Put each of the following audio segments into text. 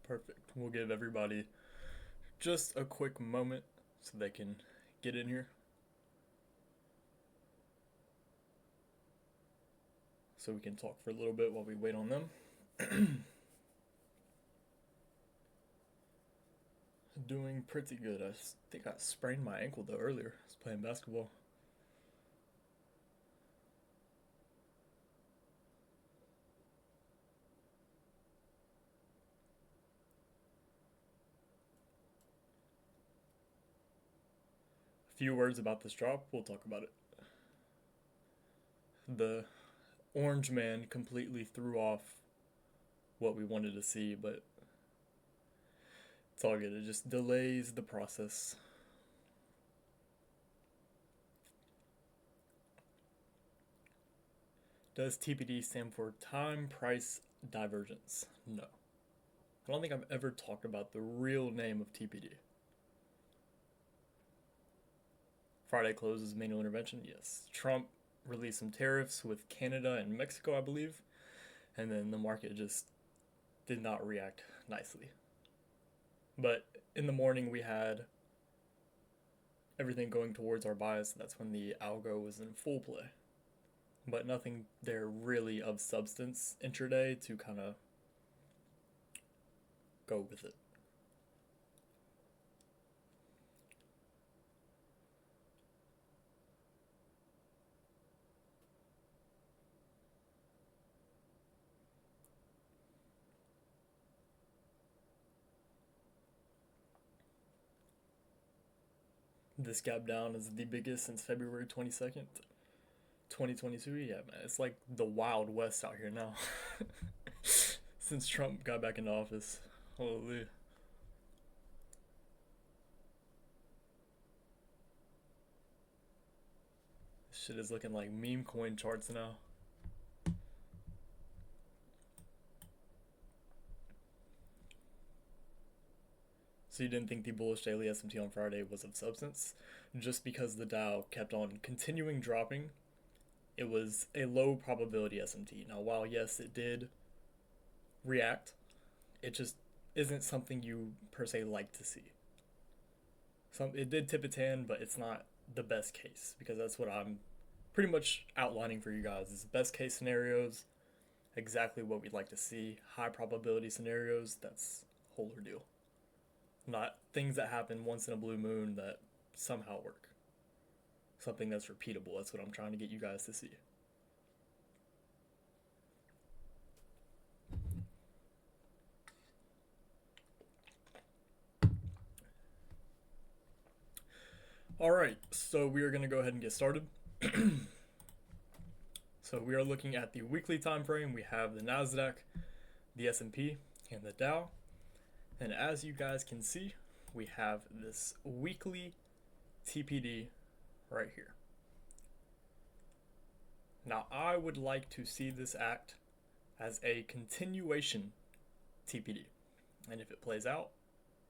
Perfect. We'll give everybody just a quick moment so they can get in here. So we can talk for a little bit while we wait on them. Doing pretty good. I think I sprained my ankle though earlier. I was playing basketball. A few words about this drop, we'll talk about it. The orange man completely threw off what we wanted to see, but it's all good. It just delays the process. Does TPD stand for time price divergence? No. I don't think I've ever talked about the real name of TPD. Friday closes manual intervention? Yes. Trump released some tariffs with Canada and Mexico, I believe, and then the market just did not react nicely. But in the morning, we had everything going towards our bias. That's when the algo was in full play. But nothing there really of substance intraday to kind of go with it. This gap down is the biggest since February 22nd, 2022. Yeah, man, it's like the Wild West out here now. Since Trump got back into office. Holy. Shit is looking like meme coin charts now. So you didn't think the bullish daily SMT on Friday was of substance? Just because the Dow kept on continuing dropping, it was a low probability SMT. Now, while yes, it did react, it just isn't something you per se like to see. It did tip a tan, but it's not the best case, because that's what I'm pretty much outlining for you guys is best case scenarios, exactly what we'd like to see. High probability scenarios, that's whole ordeal. Not things that happen once in a blue moon that somehow work. Something that's repeatable. That's what I'm trying to get you guys to see. Alright, so we are going to go ahead and get started. So we are looking at the weekly time frame. We have the NASDAQ, the S&P, and the Dow. And as you guys can see, we have this weekly TPD right here. Now, I would like to see this act as a continuation TPD. And if it plays out,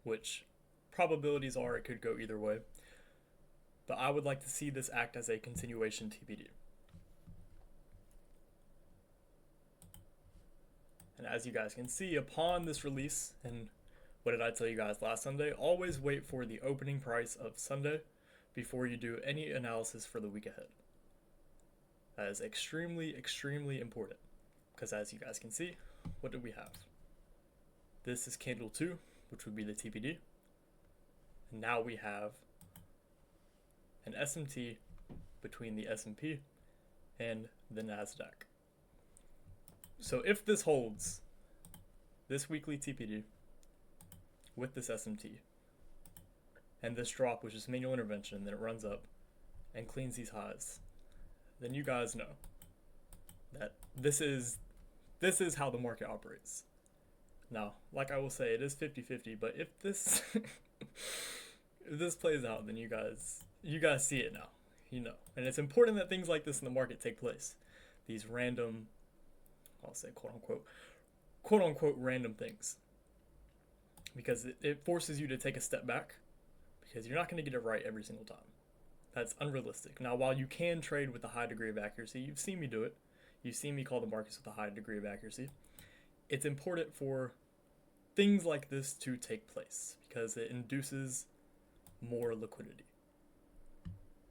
which probabilities are it could go either way, but I would like to see this act as a continuation TPD. And as you guys can see, upon this release, and what did I tell you guys last Sunday? Always wait for the opening price of Sunday before you do any analysis for the week ahead. That is extremely, extremely important. Because as you guys can see, what do we have? This is candle 2, which would be the TPD. And now we have an SMT between the S&P and the NASDAQ. So if this holds, this weekly TPD with this SMT and this drop, which is manual intervention, and then it runs up and cleans these highs, then you guys know that this is how the market operates. Now, like I will say, it is 50-50, but if this if this plays out, then you guys see it now, you know. And it's important that things like this in the market take place. These random, I'll say quote unquote random things. Because it forces you to take a step back, because you're not going to get it right every single time. That's unrealistic. Now, while you can trade with a high degree of accuracy, you've seen me do it. You've seen me call the markets with a high degree of accuracy. It's important for things like this to take place because it induces more liquidity.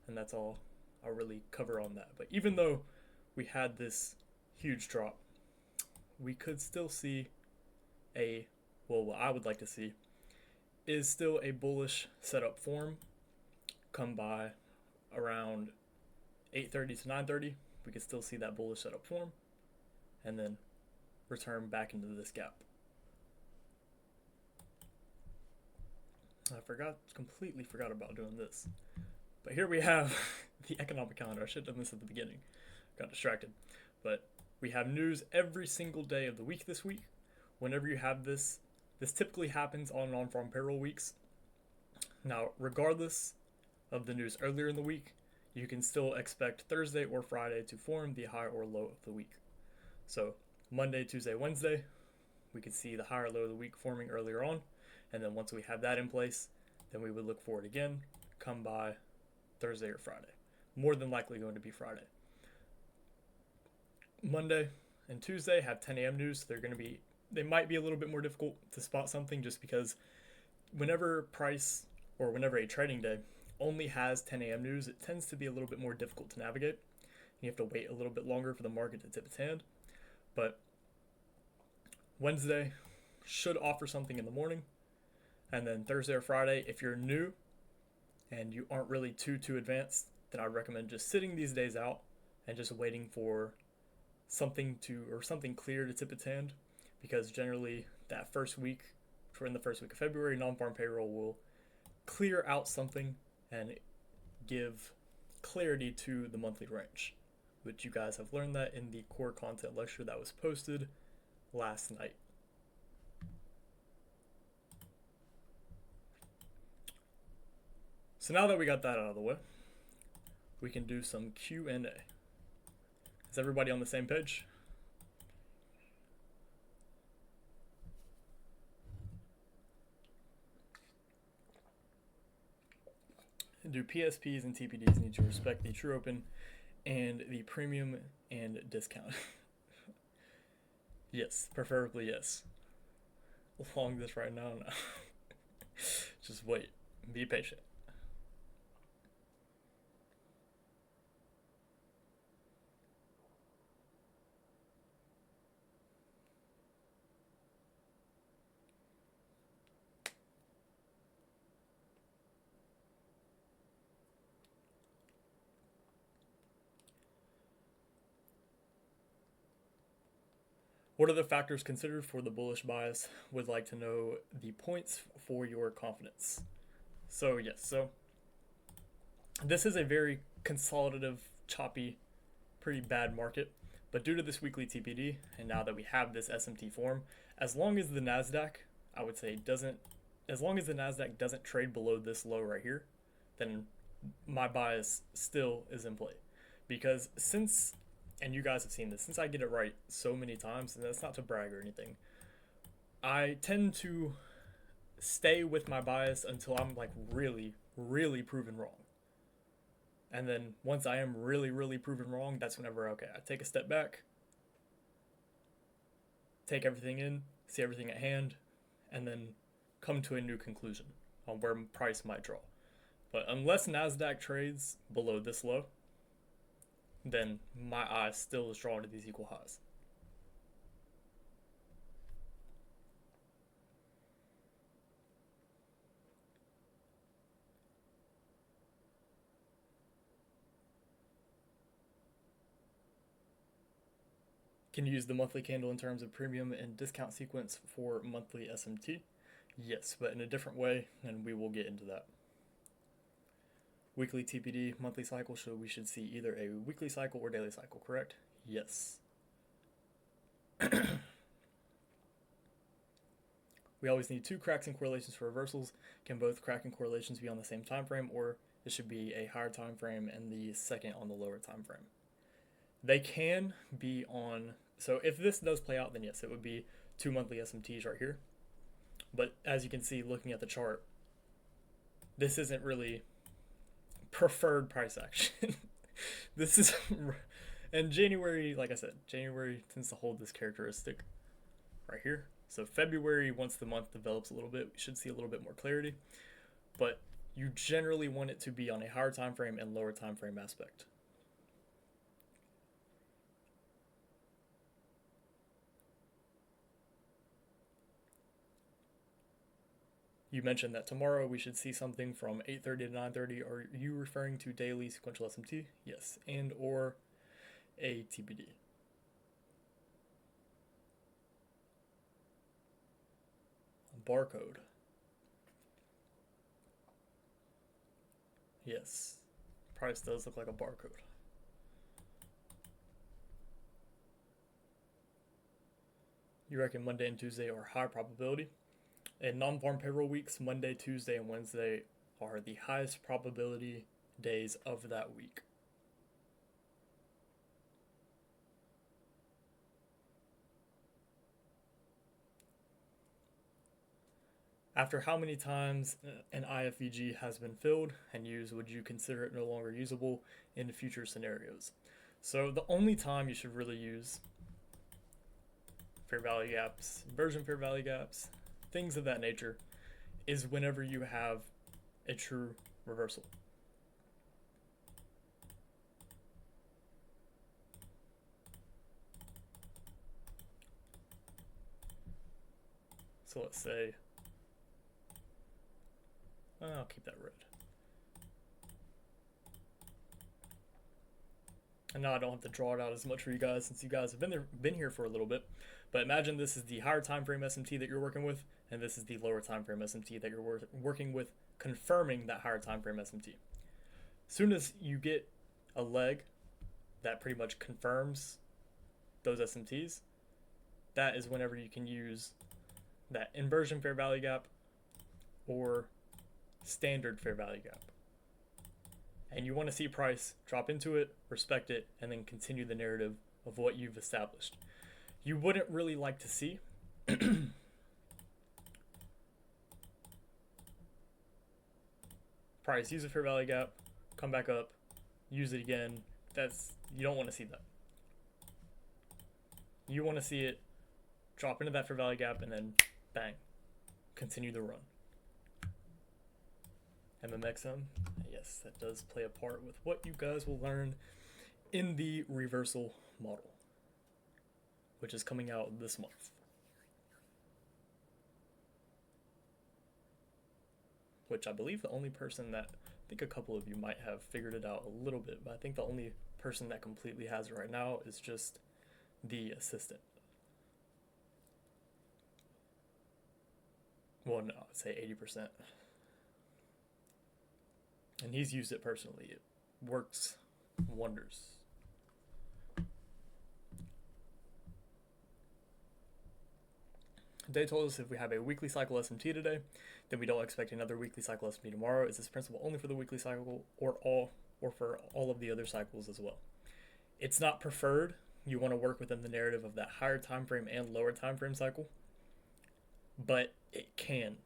And that's all I'll really cover on that. But even though we had this huge drop, we could still see what I would like to see is still a bullish setup form come by around 8:30 to 9:30. We could still see that bullish setup form and then return back into this gap. I completely forgot about doing this. But here we have the economic calendar. I should have done this at the beginning. Got distracted. But we have news every single day of the week this week. Whenever you have this typically happens on non-farm payroll weeks. Now, regardless of the news earlier in the week, you can still expect Thursday or Friday to form the high or low of the week. So Monday, Tuesday, Wednesday, we could see the high or low of the week forming earlier on. And then once we have that in place, then we would look for it again, come by Thursday or Friday. More than likely going to be Friday. Monday and Tuesday have 10 a.m. news. They might be a little bit more difficult to spot something just because whenever a trading day only has 10 a.m. news, it tends to be a little bit more difficult to navigate. You have to wait a little bit longer for the market to tip its hand. But Wednesday should offer something in the morning. And then Thursday or Friday, if you're new and you aren't really too advanced, then I recommend just sitting these days out and just waiting for something clear to tip its hand, because generally in the first week of February, non-farm payroll will clear out something and give clarity to the monthly range, which you guys have learned that in the core content lecture that was posted last night. So now that we got that out of the way, we can do some Q&A. Is everybody on the same page? Do PSPs and TPDs need to respect the true open and the premium and discount? Yes, preferably yes. Long this right now? No. Just wait. Be patient. What are the factors considered for the bullish bias? Would like to know the points for your confidence. So this is a very consolidative, choppy, pretty bad market. But due to this weekly TPD, and now that we have this SMT form, as long as the NASDAQ, doesn't trade below this low right here, then my bias still is in play. Because and you guys have seen this, since I get it right so many times, and that's not to brag or anything, I tend to stay with my bias until I'm like really, really proven wrong. And then once I am really, really proven wrong, that's whenever, I take a step back, take everything in, see everything at hand, and then come to a new conclusion on where price might draw. But unless NASDAQ trades below this low, then my eye still is drawn to these equal highs. Can you use the monthly candle in terms of premium and discount sequence for monthly SMT? Yes, but in a different way, and we will get into that. Weekly TPD, monthly cycle, so we should see either a weekly cycle or daily cycle, correct? Yes. We always need two cracks and correlations for reversals. Can both crack and correlations be on the same time frame, or it should be a higher time frame and the second on the lower time frame? They can be on, so if this does play out, then yes, it would be two monthly SMTs right here. But as you can see, looking at the chart, this isn't really preferred price action. This is, and January, like I said, January tends to hold this characteristic right here, So February, once the month develops a little bit, we should see a little bit more clarity. But you generally want it to be on a higher time frame and lower time frame aspect. You mentioned that tomorrow we should see something from 8:30 to 9:30. Are you referring to daily sequential SMT? Yes, and or a TBD. Barcode. Yes, price does look like a barcode. You reckon Monday and Tuesday are high probability? In non-farm payroll weeks, Monday, Tuesday, and Wednesday are the highest probability days of that week. After how many times an IFVG has been filled and used, would you consider it no longer usable in future scenarios? So the only time you should really use fair value gaps, inversion fair value gaps, things of that nature, is whenever you have a true reversal. So let's say, I'll keep that red. And now I don't have to draw it out as much for you guys since you guys have been here for a little bit. But imagine this is the higher time frame SMT that you're working with, and this is the lower time frame SMT that you're working with, confirming that higher time frame SMT. Soon as you get a leg that pretty much confirms those SMTs, that is whenever you can use that inversion fair value gap or standard fair value gap. And you want to see price drop into it, respect it, and then continue the narrative of what you've established. You wouldn't really like to see price use a fair value gap, come back up, use it again. You don't want to see that. You want to see it drop into that fair value gap and then bang, continue the run. MMXM, yes, that does play a part with what you guys will learn in the reversal model, which is coming out this month. Which I believe the only person that, I think a couple of you might have figured it out a little bit, but I think the only person that completely has it right now is just the assistant. Well, no, I'd say 80%. And he's used it personally. It works wonders. They told us if we have a weekly cycle SMT today, then we don't expect another weekly cycle SMT tomorrow. Is this principle only for the weekly cycle or for all of the other cycles as well? It's not preferred. You want to work within the narrative of that higher time frame and lower time frame cycle, but it can.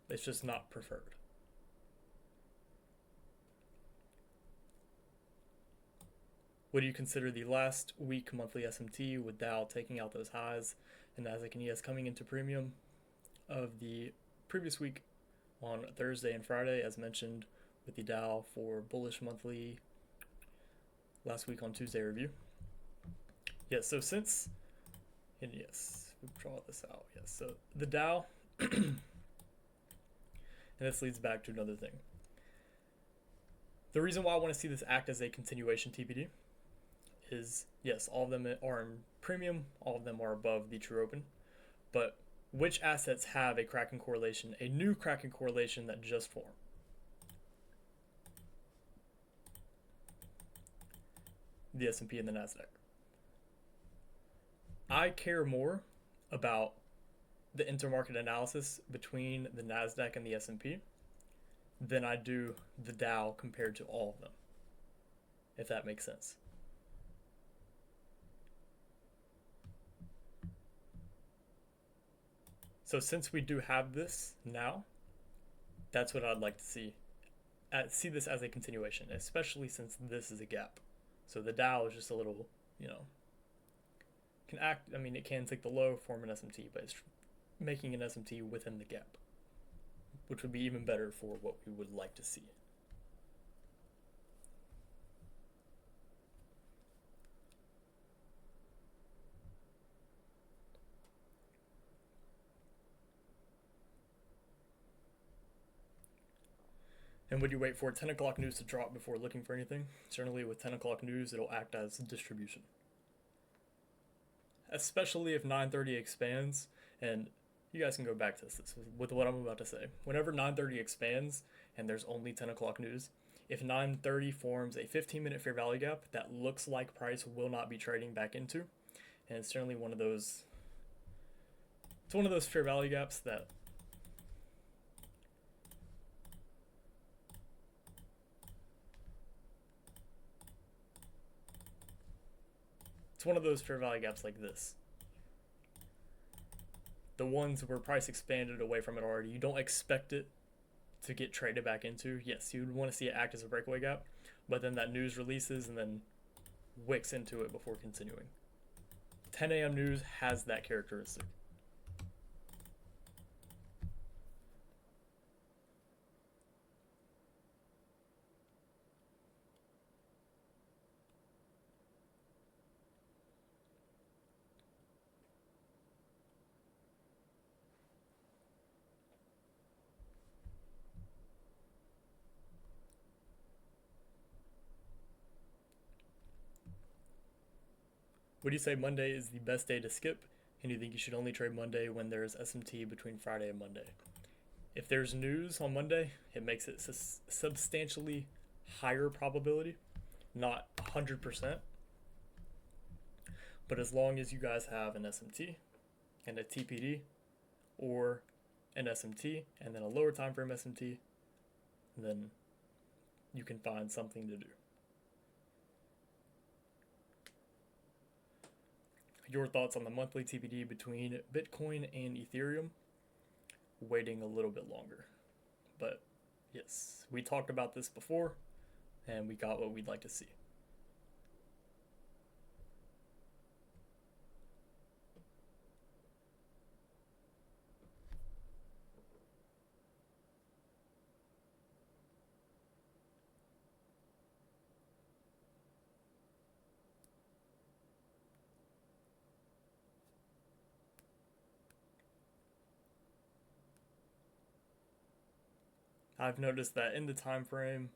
It's just not preferred. Would you consider the last week monthly SMT with Dow taking out those highs and Nasdaq and ES coming into premium of the previous week on Thursday and Friday, as mentioned with the Dow for bullish monthly last week on Tuesday review? Yes, so since, and yes, we draw this out. Yes, so the Dow, and this leads back to another thing. The reason why I want to see this act as a continuation TBD is, yes, all of them are in premium, all of them are above the true open, but which assets have a cracking correlation, a new cracking correlation that just formed? The S&P and the Nasdaq. I care more about the intermarket analysis between the Nasdaq and the S&P than I do the Dow compared to all of them, if that makes sense. So since we do have this now, that's what I'd like to see. See this as a continuation, especially since this is a gap. So the Dow is just a little, can act, I mean, it can take the low, form an SMT, but it's making an SMT within the gap, which would be even better for what we would like to see. And would you wait for 10 o'clock news to drop before looking for anything? Generally, with 10 o'clock news, it'll act as distribution. Especially if 9:30 expands, and you guys can go back to this with what I'm about to say. Whenever 9:30 expands and there's only 10 o'clock news, if 9:30 forms a 15-minute fair value gap that looks like price will not be trading back into, and it's certainly one of those. It's one of those fair value gaps that it's one of those fair value gaps like this. The ones where price expanded away from it already. You don't expect it to get traded back into. Yes, you'd want to see it act as a breakaway gap, but then that news releases and then wicks into it before continuing. 10 a.m. news has that characteristic. Would you say Monday is the best day to skip? And you think you should only trade Monday when there's SMT between Friday and Monday? If there's news on Monday, it makes it substantially higher probability, not 100%. But as long as you guys have an SMT and a TPD, or an SMT and then a lower time frame SMT, then you can find something to do. Your thoughts on the monthly TPD between Bitcoin and Ethereum? Waiting a little bit longer. But yes, we talked about this before and we got what we'd like to see. I've noticed that in the time frame,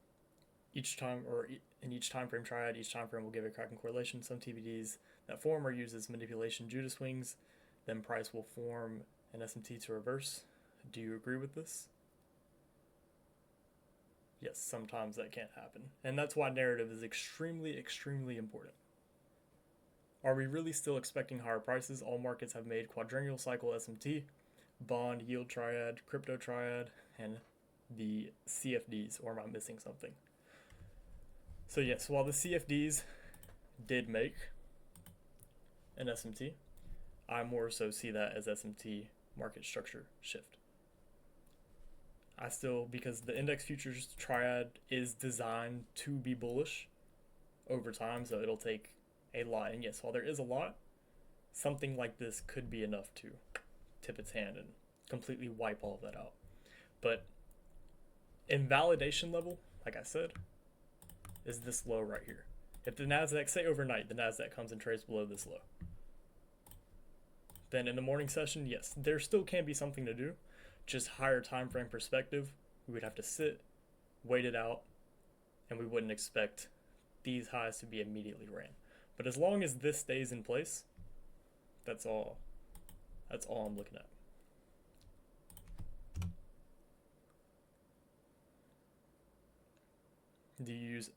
in each time frame triad, each time frame will give a cracking correlation. Some TPDs that form are used as manipulation Judas swings. Then price will form an SMT to reverse. Do you agree with this? Yes, sometimes that can't happen. And that's why narrative is extremely, extremely important. Are we really still expecting higher prices? All markets have made quadrennial cycle SMT, bond, yield triad, crypto triad, and the CFDs, or am I missing something? So yes, while the CFDs did make an SMT, I more so see that as SMT market structure shift. I still, because the index futures triad is designed to be bullish over time, so it'll take a lot. And yes, while there is a lot, something like this could be enough to tip its hand and completely wipe all of that out. But in validation level, like I said, is this low right here. If the NASDAQ, say overnight, the NASDAQ comes and trades below this low, then in the morning session, yes, there still can be something to do. Just higher time frame perspective, we would have to sit, wait it out, and we wouldn't expect these highs to be immediately ran. But as long as this stays in place, that's all I'm looking at. Do you use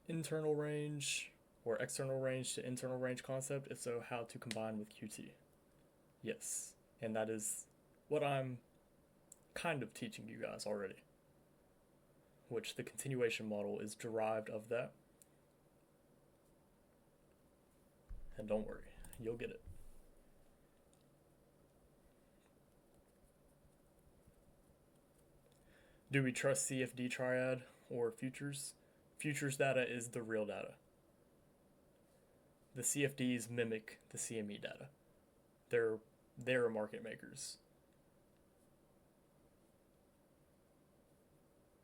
internal range or external range to internal range concept? If so, how to combine with QT? Yes, and that is what I'm kind of teaching you guys already, which the continuation model is derived of that. And don't worry, you'll get it. Do we trust CFD triad or futures? Futures data is the real data. the CFDs mimic the CME data. They're market makers.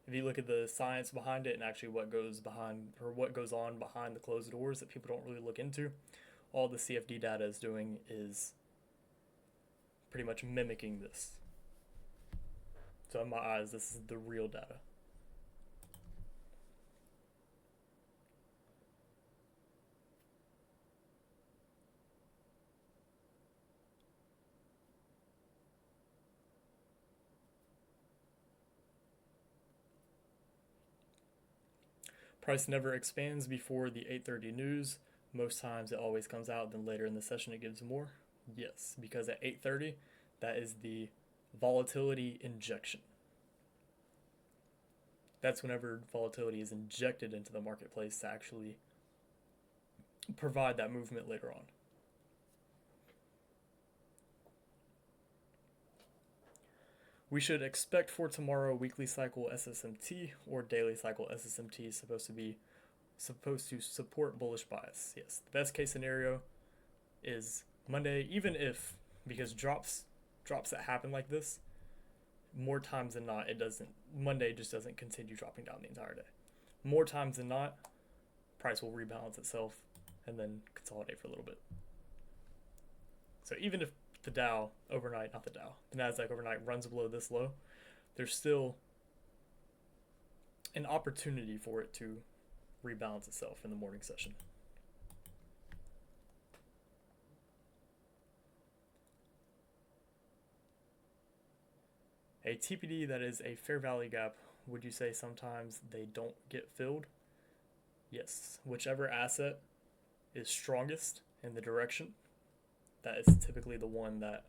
If you look at the science behind it and actually what goes on behind the closed doors that people don't really look into, all the CFD data is doing is pretty much mimicking this. So in my eyes, this is the real data. Price never expands before the 8:30 news. Most times it always comes out, then later in the session it gives more. Yes, because at 8:30, that is the volatility injection. That's whenever volatility is injected into the marketplace to actually provide that movement later on. We should expect for tomorrow weekly cycle SSMT or daily cycle SSMT is supposed to support bullish bias. Yes, the best case scenario is Monday, even if, because drops that happen like this, more times than not, Monday just doesn't continue dropping down the entire day. More times than not, price will rebalance itself and then consolidate for a little bit. So even if the Nasdaq overnight runs below this low, there's still an opportunity for it to rebalance itself in the morning session. A TPD that is a fair value gap, would you say sometimes they don't get filled? Yes, whichever asset is strongest in the direction, that is typically the one that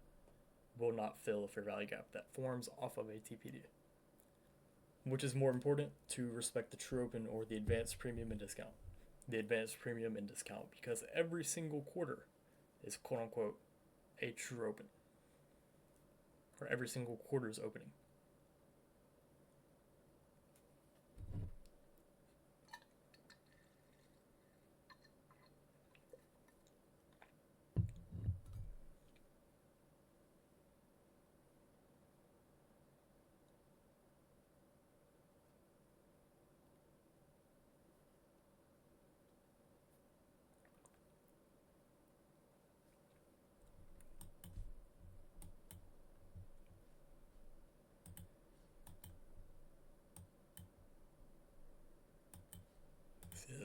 will not fill a fair value gap that forms off of a TPD. Which is more important, to respect the true open or the advanced premium and discount? The advanced premium and discount, because every single quarter is quote unquote a true open. Or every single quarter's opening.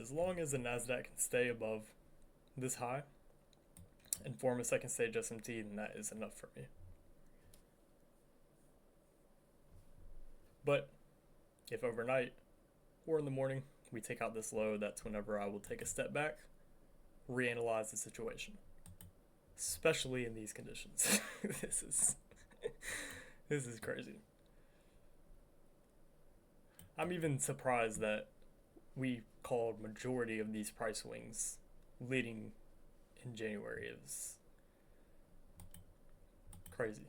As long as the Nasdaq can stay above this high and form a second stage SMT, then that is enough for me. But if overnight or in the morning we take out this low, that's whenever I will take a step back, reanalyze the situation, especially in these conditions. This is crazy. I'm even surprised that we called majority of these price swings leading in January. It was crazy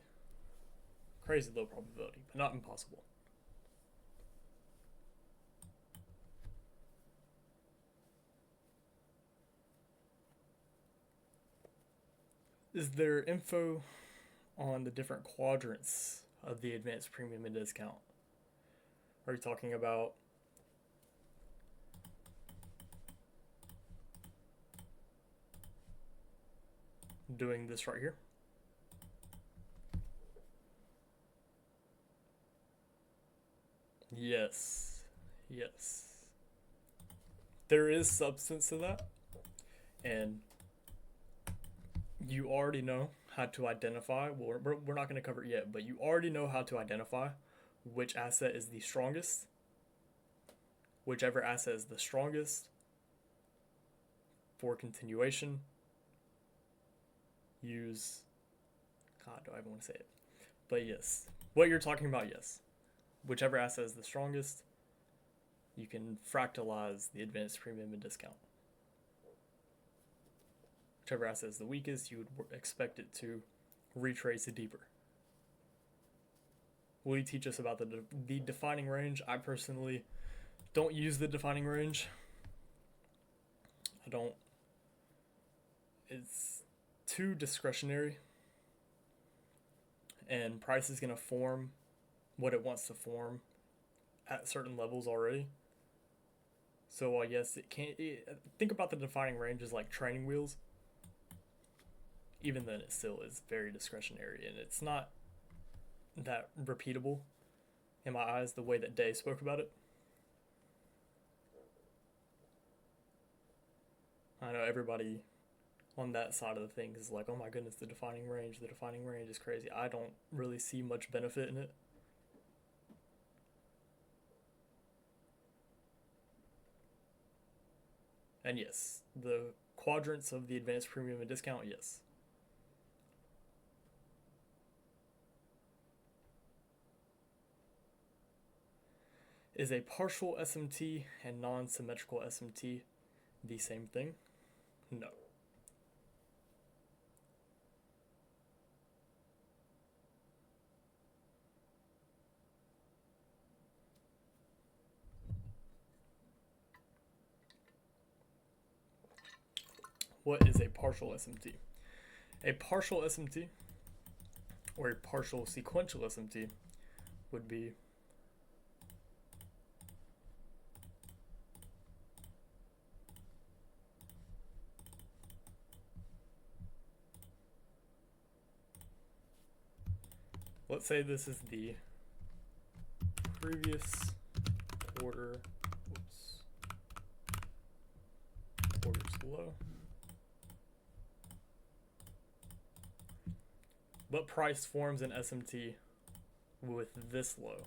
low probability, but not impossible. Is there info on the different quadrants of the advanced premium and discount? Are you talking about doing this right here? Yes. There is substance to that, and you already know how to identify. Well, we're not going to cover it yet, but you already know how to identify which asset is the strongest. Whichever asset is the strongest for continuation, use, God, do I even want to say it? But yes, what you're talking about, yes. Whichever asset is the strongest, you can fractalize the advanced premium and discount. Whichever asset is the weakest, you would expect it to retrace it deeper. Will you teach us about the defining range? I personally don't use the defining range. I don't it's too discretionary, and price is going to form what it wants to form at certain levels already. So I guess it can't. Think about the defining range as like training wheels. Even then, it still is very discretionary, and it's not that repeatable in my eyes the way that Day spoke about it. I know everybody on that side of the thing is like, oh my goodness, the defining range is crazy. I don't really see much benefit in it. And yes, the quadrants of the advanced premium and discount, yes. Is a partial SMT and non-symmetrical SMT the same thing? No. What is a partial SMT? A partial SMT, or a partial sequential SMT, would be let's say this is the previous quarter's low, but price forms an SMT with this low,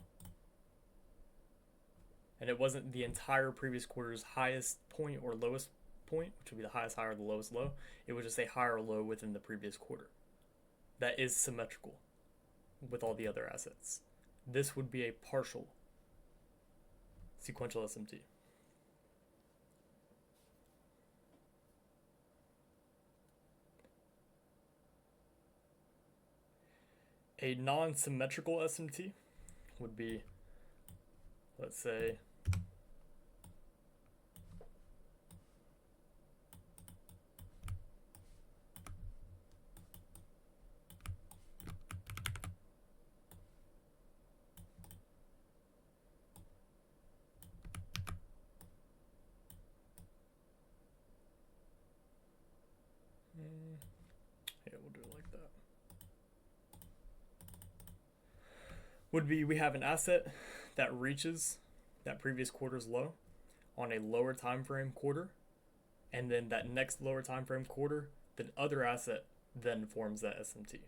and it wasn't the entire previous quarter's highest point or lowest point, which would be the highest high or the lowest low. It was just a higher low within the previous quarter. That is symmetrical with all the other assets. This would be a partial sequential SMT. A non-symmetrical SMT would be, let's say, yeah, we'll do it like that. Would be we have an asset that reaches that previous quarter's low on a lower time frame quarter, and then that next lower time frame quarter, the other asset then forms that SMT.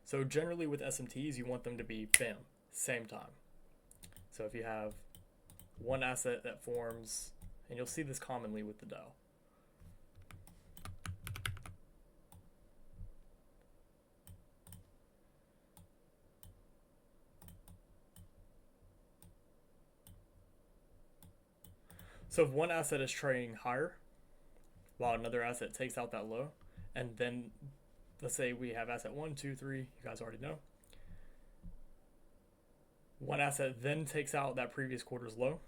So generally with SMTs, you want them to be bam, same time. So if you have one asset that forms, and you'll see this commonly with the Dow. So if one asset is trading higher while another asset takes out that low, and then let's say we have asset 1, 2, 3, you guys already know. One asset then takes out that previous quarter's low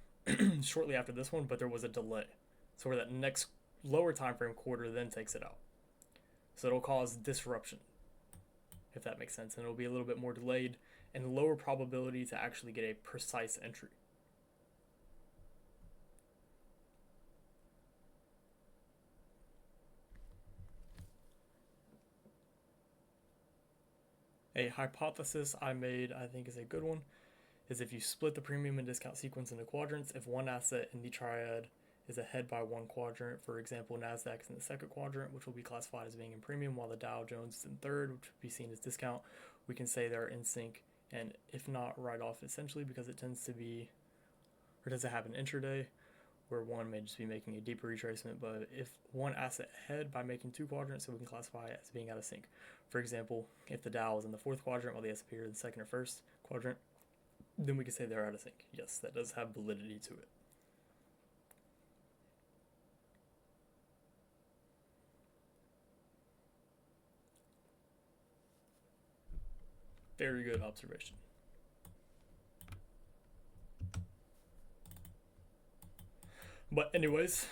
shortly after this one, but there was a delay. So where that next lower time frame quarter then takes it out. So it'll cause disruption, if that makes sense, and it'll be a little bit more delayed and lower probability to actually get a precise entry. A hypothesis I made, I think is a good one, is if you split the premium and discount sequence into quadrants, if one asset in the triad is ahead by one quadrant, for example, NASDAQ is in the second quadrant, which will be classified as being in premium, while the Dow Jones is in third, which would be seen as discount, we can say they're in sync, and if not, write off essentially, because it tends to be, or does it happen intraday, where one may just be making a deeper retracement, but if one asset ahead by making two quadrants, so we can classify it as being out of sync. For example, if the Dow is in the fourth quadrant while the S&P is in the second or first quadrant, then we can say they're out of sync. Yes, that does have validity to it. Very good observation. But anyways,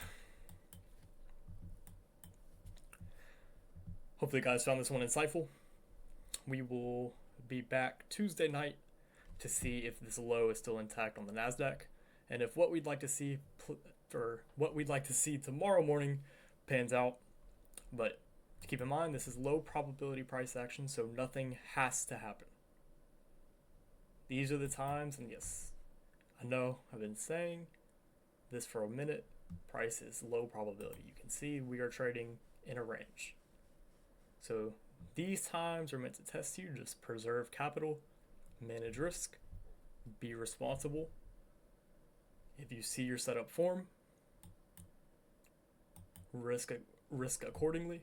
Hopefully, you guys found this one insightful. We will be back Tuesday night to see if this low is still intact on the NASDAQ, and if what we'd like to see tomorrow morning pans out. But keep in mind, this is low probability price action, so nothing has to happen. These are the times, and yes, I know I've been saying this for a minute, price is low probability. You can see we are trading in a range. So these times are meant to test you. Just preserve capital, manage risk, be responsible. If you see your setup form, risk accordingly.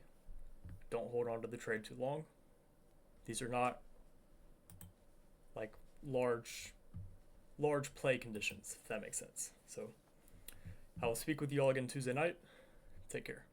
Don't hold on to the trade too long. These are not like large play conditions, if that makes sense. So I will speak with you all again Tuesday night. Take care.